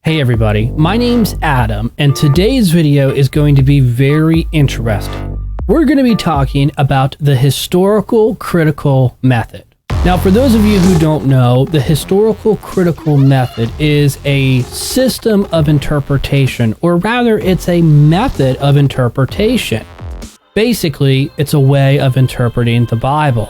Hey everybody, my name's Adam, and today's video is going to be very interesting. We're going to be talking about the historical critical method. Now, for those of you who don't know, the historical critical method is a system of interpretation, or rather, it's a method of interpretation. Basically, it's a way of interpreting the Bible.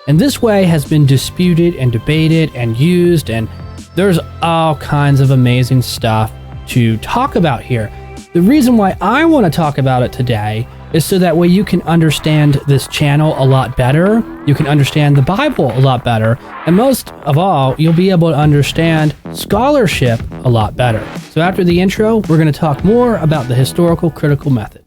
And this way has been disputed and debated and used, and there's all kinds of amazing stuff to talk about here. The reason why I want to talk about it today is so that way you can understand this channel a lot better, you can understand the Bible a lot better, and most of all, you'll be able to understand scholarship a lot better. So after the intro, we're going to talk more about the historical critical method.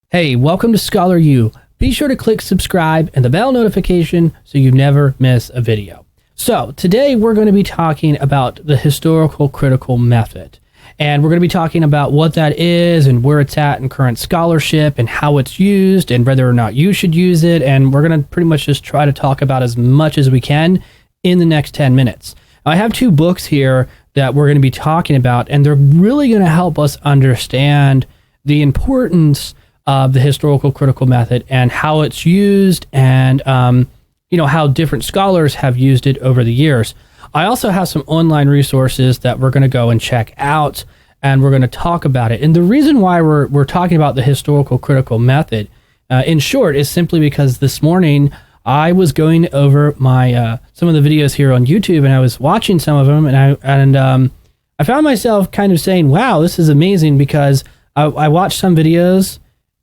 Hey, welcome to Scholar U. Be sure to click subscribe and the bell notification so you never miss a video. So today we're going to be talking about the historical critical method. And we're going to be talking about what that is and where it's at in current scholarship and how it's used and whether or not you should use it. And we're going to pretty much just try to talk about as much as we can in the next 10 minutes. I have two books here that we're going to be talking about, and they're really going to help us understand the importance of the historical critical method and how it's used and how different scholars have used it over the years. I also have some online resources that we're going to go and check out, and we're going to talk about it. And the reason why we're talking about the historical critical method, in short, is simply because this morning I was going over my some of the videos here on YouTube, and I was watching some of them, and I found myself kind of saying, "Wow, this is amazing," because I watched some videos.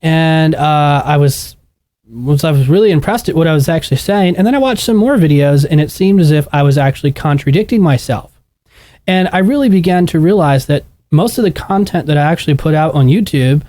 And I was really impressed at what I was actually saying. And then I watched some more videos, and it seemed as if I was actually contradicting myself. And I really began to realize that most of the content that I actually put out on YouTube,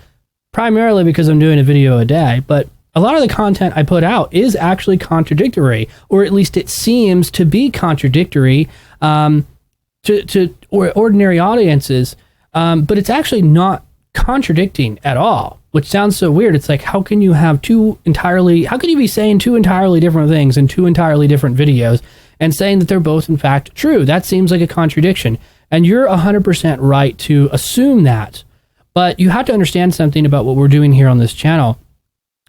primarily because I'm doing a video a day, but a lot of the content I put out is actually contradictory, or at least it seems to be contradictory to ordinary audiences. But it's actually not contradicting at all, which sounds so weird. It's like, how can you be saying two entirely different things in two entirely different videos and saying that they're both in fact true? That seems like a contradiction. And you're 100% right to assume that. But you have to understand something about what we're doing here on this channel.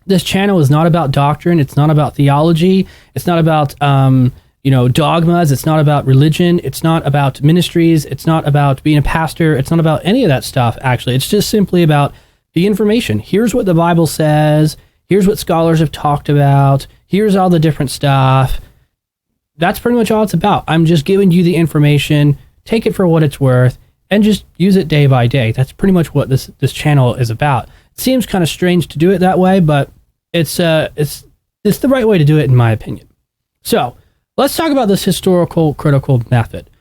This channel is not about doctrine. It's not about theology. It's not about dogmas. It's not about religion. It's not about ministries. It's not about being a pastor. It's not about any of that stuff, actually. It's just simply about the information. Here's what the Bible says. Here's what scholars have talked about. Here's all the different stuff. That's pretty much all it's about. I'm just giving you the information. Take it for what it's worth and just use it day by day. That's pretty much what this channel is about. It seems kind of strange to do it that way, but it's the right way to do it, in my opinion. So let's talk about this historical critical method.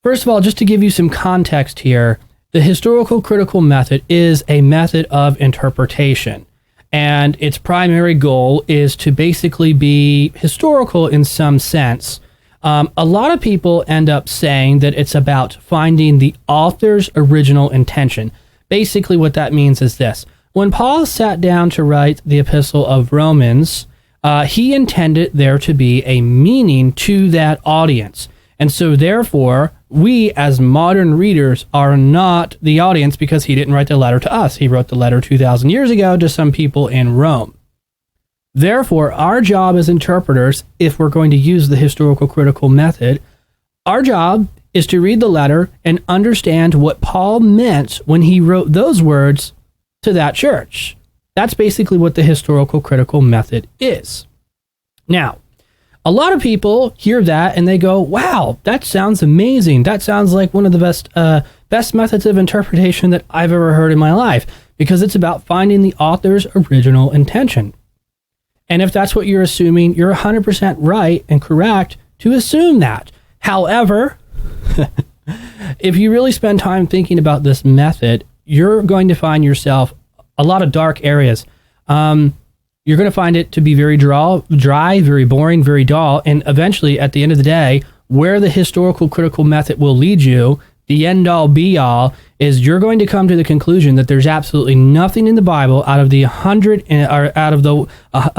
First of all, just to give you some context here, the historical critical method is a method of interpretation, and its primary goal is to basically be historical in some sense. A lot of people end up saying that it's about finding the author's original intention. Basically, what that means is this. When Paul sat down to write the Epistle of Romans, he intended there to be a meaning to that audience. And so therefore, we as modern readers are not the audience because he didn't write the letter to us. He wrote the letter 2,000 years ago to some people in Rome. Therefore, our job as interpreters, if we're going to use the historical critical method, our job is to read the letter and understand what Paul meant when he wrote those words to that church. That's basically what the historical critical method is. Now, a lot of people hear that and they go, wow, that sounds amazing. That sounds like one of the best methods of interpretation that I've ever heard in my life, because it's about finding the author's original intention. And if that's what you're assuming, you're 100% right and correct to assume that. However, if you really spend time thinking about this method, you're going to find yourself a lot of dark areas. You're going to find it to be very dry, very boring, very dull, and eventually, at the end of the day, where the historical critical method will lead you the end all be all, is you're going to come to the conclusion that there's absolutely nothing in the Bible out of the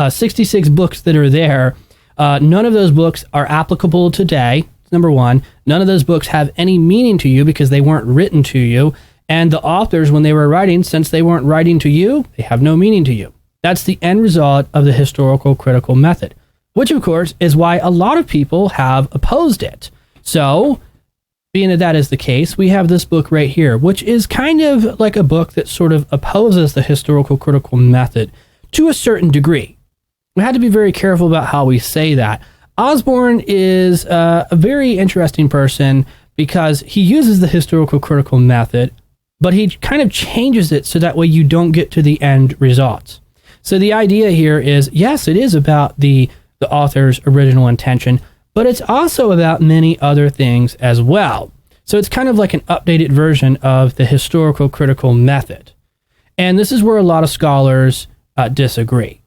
66 books that are there. None of those books are applicable today. Number one, none of those books have any meaning to you because they weren't written to you. And the authors, when they were writing, since they weren't writing to you, they have no meaning to you. That's the end result of the historical critical method, which of course is why a lot of people have opposed it. So, being that that is the case, we have this book right here, which is kind of like a book that sort of opposes the historical critical method to a certain degree. We had to be very careful about how we say that. Osborne is a very interesting person because he uses the historical critical method, but he kind of changes it so that way you don't get to the end results. So the idea here is, yes, it is about the author's original intention, but it's also about many other things as well. So it's kind of like an updated version of the historical critical method. And this is where a lot of scholars disagree.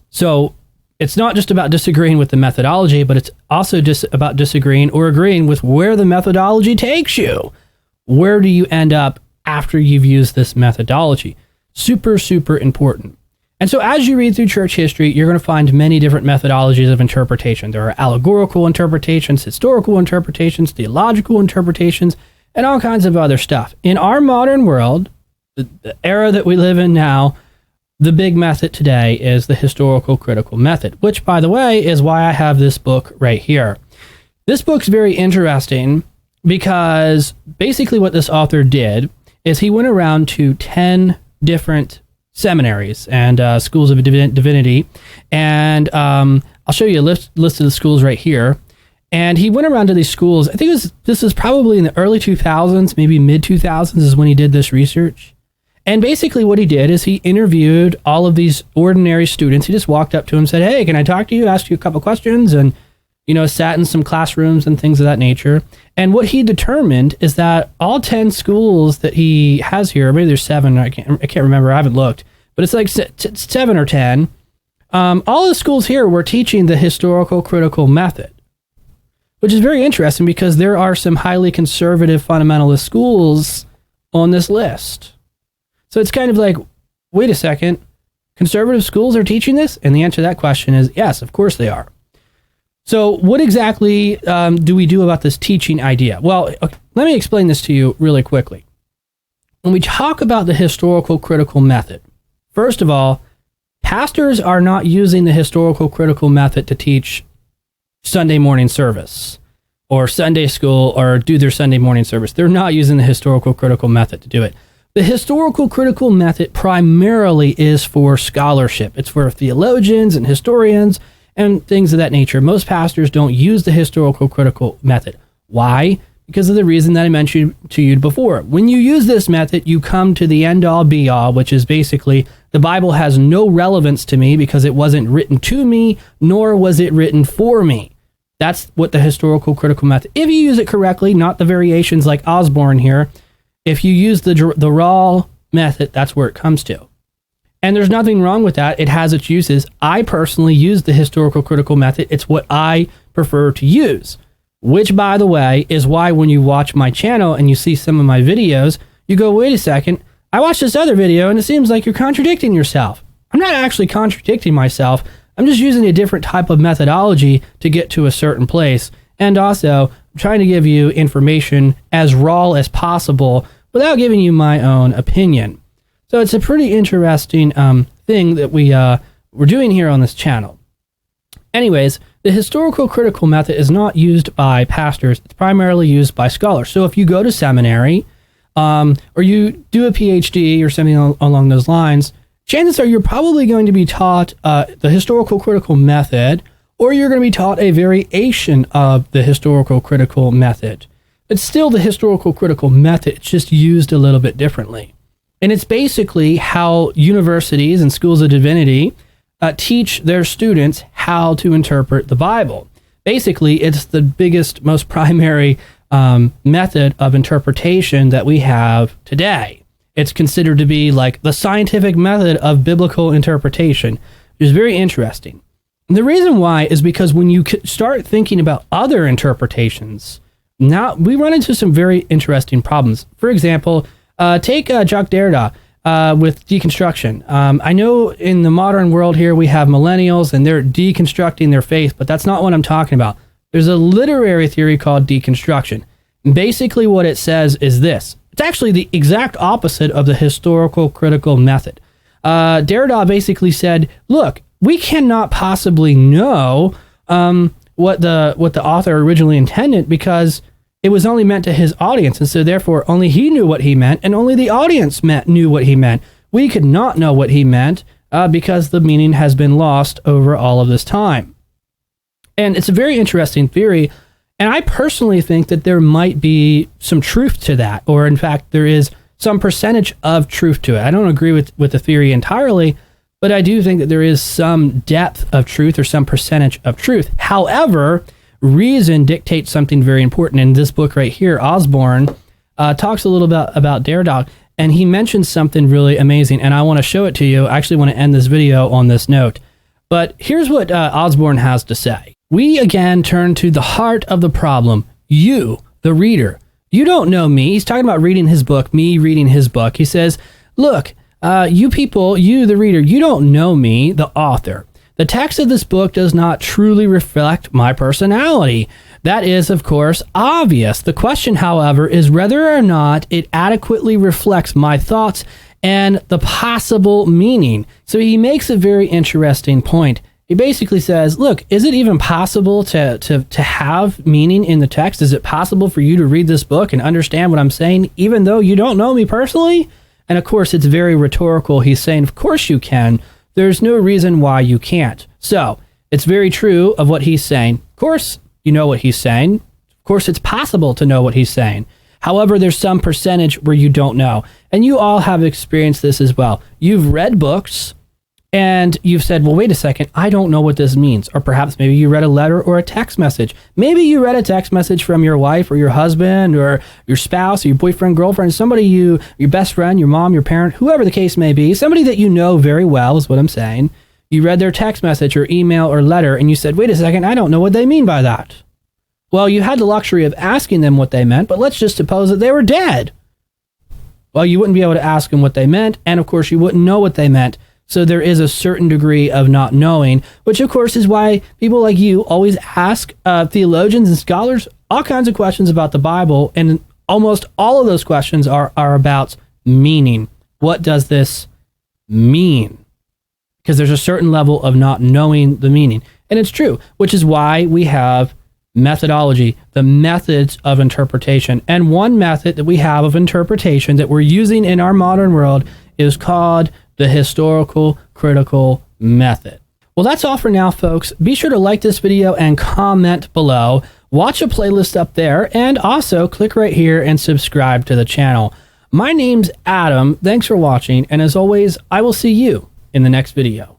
So it's not just about disagreeing with the methodology, but it's also just about disagreeing or agreeing with where the methodology takes you. Where do you end up after you've used this methodology? Super, super important. And so as you read through church history, you're going to find many different methodologies of interpretation. There are allegorical interpretations, historical interpretations, theological interpretations, and all kinds of other stuff. In our modern world, the era that we live in now, the big method today is the historical critical method, which, by the way, is why I have this book right here. This book's very interesting because basically what this author did is he went around to 10 different seminaries and schools of divinity, and I'll show you a list of the schools right here. And he went around to these schools. I think this was probably in the early 2000s, maybe mid 2000s is when he did this research. And basically what he did is he interviewed all of these ordinary students. He just walked up to them and said, hey, can I talk to you, ask you a couple questions, and sat in some classrooms and things of that nature. And what he determined is that all 10 schools that he has here, maybe there's 7, I can't remember, I haven't looked, but it's like 7 or 10. All the schools here were teaching the historical critical method, which is very interesting because there are some highly conservative fundamentalist schools on this list. So it's kind of like, wait a second, conservative schools are teaching this? And the answer to that question is yes, of course they are. So what exactly do we do about this teaching idea? Well, let me explain this to you really quickly. When we talk about the historical critical method, first of all, pastors are not using the historical critical method to teach Sunday morning service or Sunday school or do their Sunday morning service. They're not using the historical critical method to do it. The historical critical method primarily is for scholarship. It's for theologians and historians and things of that nature. Most pastors don't use the historical critical method. Why? Because of the reason that I mentioned to you before. When you use this method, you come to the end all be all, which is basically the Bible has no relevance to me because it wasn't written to me, nor was it written for me. That's what the historical critical method. If you use it correctly, not the variations like Osborne here, if you use the raw method, that's where it comes to. And there's nothing wrong with that. It has its uses. I personally use the historical critical method. It's what I prefer to use, which, by the way, is why when you watch my channel and you see some of my videos, you go, wait a second, I watched this other video and it seems like you're contradicting yourself. I'm not actually contradicting myself. I'm just using a different type of methodology to get to a certain place. And also, I'm trying to give you information as raw as possible without giving you my own opinion. So it's a pretty interesting thing that we're doing here on this channel. Anyways, the historical critical method is not used by pastors. It's primarily used by scholars. So if you go to seminary or you do a PhD or something along those lines, chances are you're probably going to be taught the historical critical method, or you're going to be taught a variation of the historical critical method. It's still the historical critical method. It's just used a little bit differently. And it's basically how universities and schools of divinity teach their students how to interpret the Bible. Basically, it's the biggest, most primary method of interpretation that we have today. It's considered to be like the scientific method of biblical interpretation, which is very interesting. And the reason why is because when you start thinking about other interpretations now we run into some very interesting problems. For example, take Jacques Derrida with deconstruction. I know in the modern world here we have millennials and they're deconstructing their faith, but that's not what I'm talking about. There's a literary theory called deconstruction. Basically what it says is this. It's actually the exact opposite of the historical critical method. Derrida basically said, look, we cannot possibly know what the author originally intended because it was only meant to his audience, and so therefore only he knew what he meant, and only the audience knew what he meant. We could not know what he meant because the meaning has been lost over all of this time. And it's a very interesting theory, and I personally think that there might be some truth to that, or in fact, there is some percentage of truth to it. I don't agree with the theory entirely, but I do think that there is some depth of truth or some percentage of truth. However, reason dictates something very important. In this book right here, Osborne talks a little bit about Derrida, and he mentions something really amazing, and I want to show it to you. I actually want to end this video on this note. But here's what Osborne has to say. We again turn to the heart of the problem. You, the reader, you don't know me. He's talking about reading his book, me reading his book. He says, look, you people, you, the reader, you don't know me, the author. The text of this book does not truly reflect my personality. That is, of course, obvious. The question, however, is whether or not it adequately reflects my thoughts and the possible meaning. So he makes a very interesting point. He basically says, look, is it even possible to have meaning in the text? Is it possible for you to read this book and understand what I'm saying, even though you don't know me personally? And of course, it's very rhetorical. He's saying, of course you can. There's no reason why you can't. So it's very true of what he's saying. Of course, you know what he's saying. Of course, it's possible to know what he's saying. However, there's some percentage where you don't know. And you all have experienced this as well. You've read books and you've said, well, wait a second, I don't know what this means. Or perhaps maybe you read a letter or a text message. Maybe you read a text message from your wife or your husband or your spouse or your boyfriend, girlfriend, somebody your best friend, your mom, your parent, whoever the case may be, somebody that you know very well is what I'm saying. You read their text message or email or letter and you said, wait a second, I don't know what they mean by that. Well, you had the luxury of asking them what they meant, but let's just suppose that they were dead. Well, you wouldn't be able to ask them what they meant, and of course you wouldn't know what they meant. So there is a certain degree of not knowing, which of course is why people like you always ask theologians and scholars all kinds of questions about the Bible, and almost all of those questions are about meaning. What does this mean? Because there's a certain level of not knowing the meaning. And it's true, which is why we have methodology, the methods of interpretation. And one method that we have of interpretation that we're using in our modern world is called the historical critical method. Well, that's all for now, folks. Be sure to like this video and comment below. Watch a playlist up there, and also click right here and subscribe to the channel. My name's Adam. Thanks for watching, and as always, I will see you in the next video.